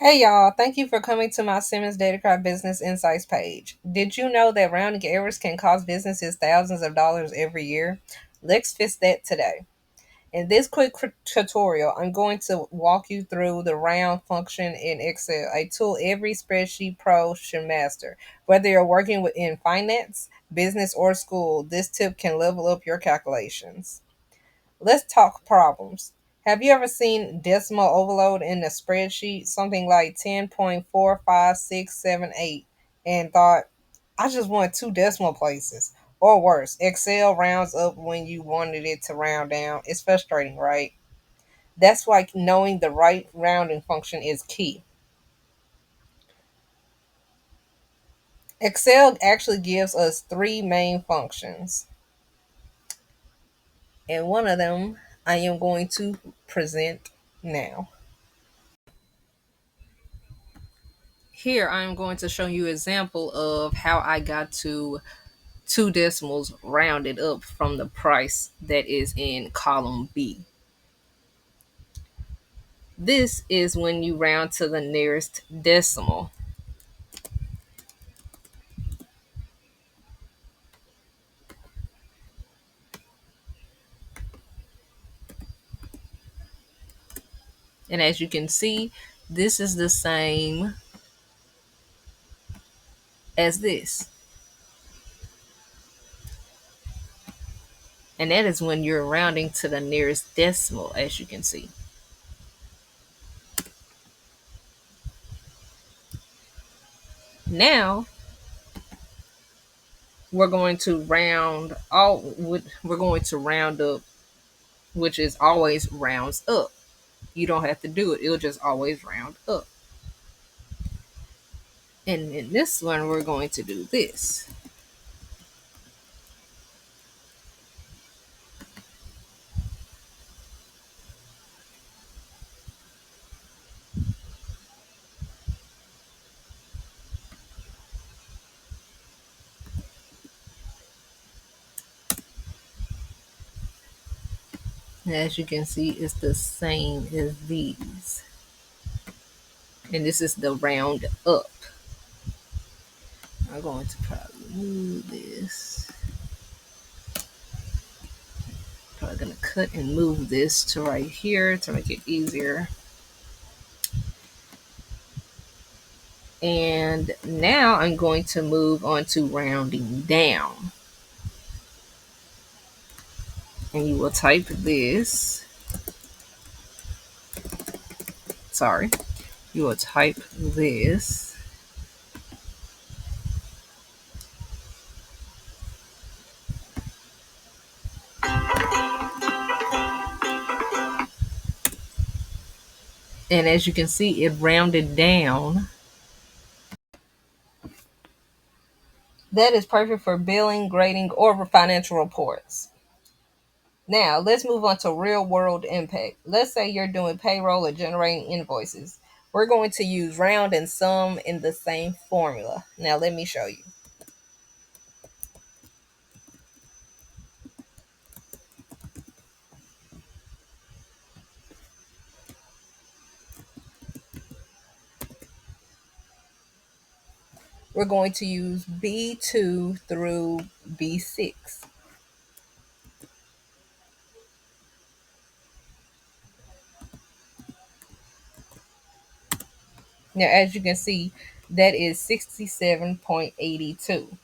Hey y'all, thank you for coming to my Simmons Datacraft Business Insights page. Did you know that rounding errors can cost businesses thousands of dollars every year? Let's fix that today. In this quick tutorial, I'm going to walk you through the round function in Excel, a tool every spreadsheet pro should master. Whether you're working in finance, business, or school, this tip can level up your calculations. Let's talk problems. Have you ever seen decimal overload in a spreadsheet, something like 10.45678, and thought, I just want two decimal places? Or worse, Excel rounds up when you wanted it to round down. It's frustrating, right? That's why knowing the right rounding function is key. Excel actually gives us three main functions, and one of them I am going to present now. Here I'm going to show you an example of how I got to two decimals rounded up from the price that is in column B. This is when you round to the nearest decimal. And as you can see, this is the same as this. And that is when you're rounding to the nearest decimal, as you can see. Now we're going to we're going to round up, which is always rounds up. You don't have to do it. It'll just always round up. And in this one, we're going to do this. And as you can see, it's the same as these. And this is the round up. I'm going to probably move this. Probably going to cut and move this to right here to make it easier. And now I'm going to move on to rounding down. And you will type this. Sorry. You will type this. And as you can see, it rounded down. That is perfect for billing, grading, or for financial reports. Now, let's move on to real world impact. Let's say you're doing payroll or generating invoices. We're going to use round and sum in the same formula. Now, let me show you. We're going to use B2 through B6. Now, as you can see, that is 67.82.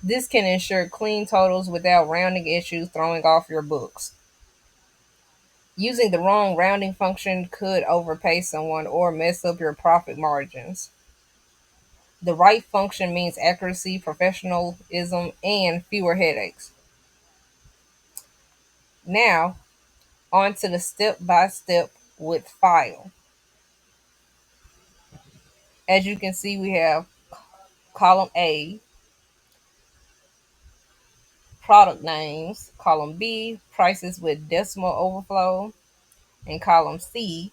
This can ensure clean totals without rounding issues throwing off your books. Using the wrong rounding function could overpay someone or mess up your profit margins. The right function means accuracy, professionalism, and fewer headaches. Now, on to the step by step with file. As you can see, we have column A, product names, column B, prices with decimal overflow, and column C,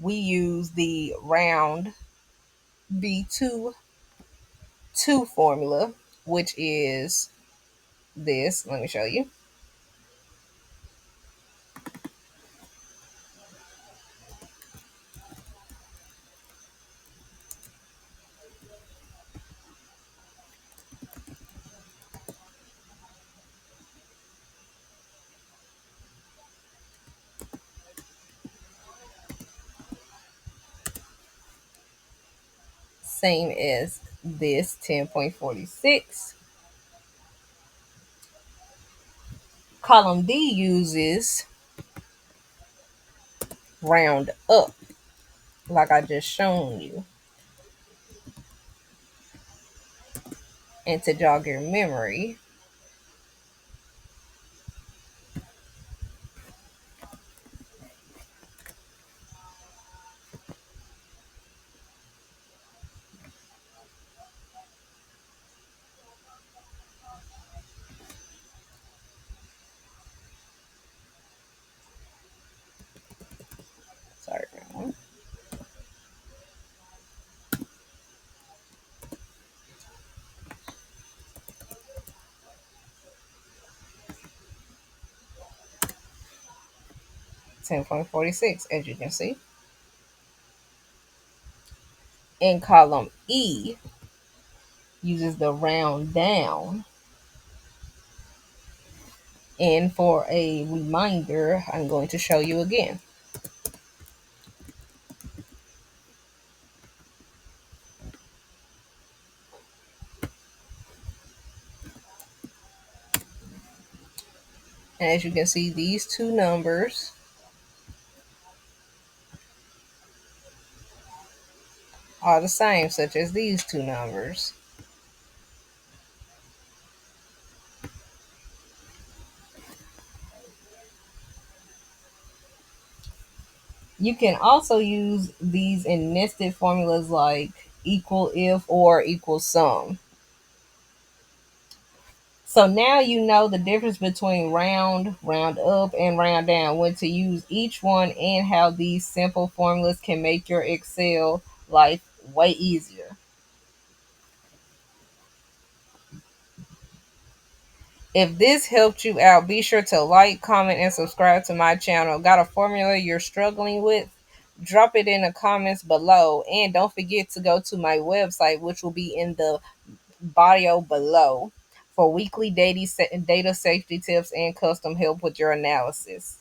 we use the round B2 formula, which is this. Let me show you. same as this 10.46. Column D uses round up, like I just shown you. And to jog your memory, sorry, 10.46, as you can see. In column E, uses the round down. And for a reminder, I'm going to show you again. And as you can see, these two numbers are the same, such as these two numbers. You can also use these in nested formulas like equal if or equal sum. So now you know the difference between round, round up, and round down, when to use each one, and how these simple formulas can make your Excel life way easier. If this helped you out, be sure to like, comment, and subscribe to my channel. Got a formula you're struggling with? Drop it in the comments below. And don't forget to go to my website, which will be in the bio below, for weekly data safety tips and custom help with your analysis.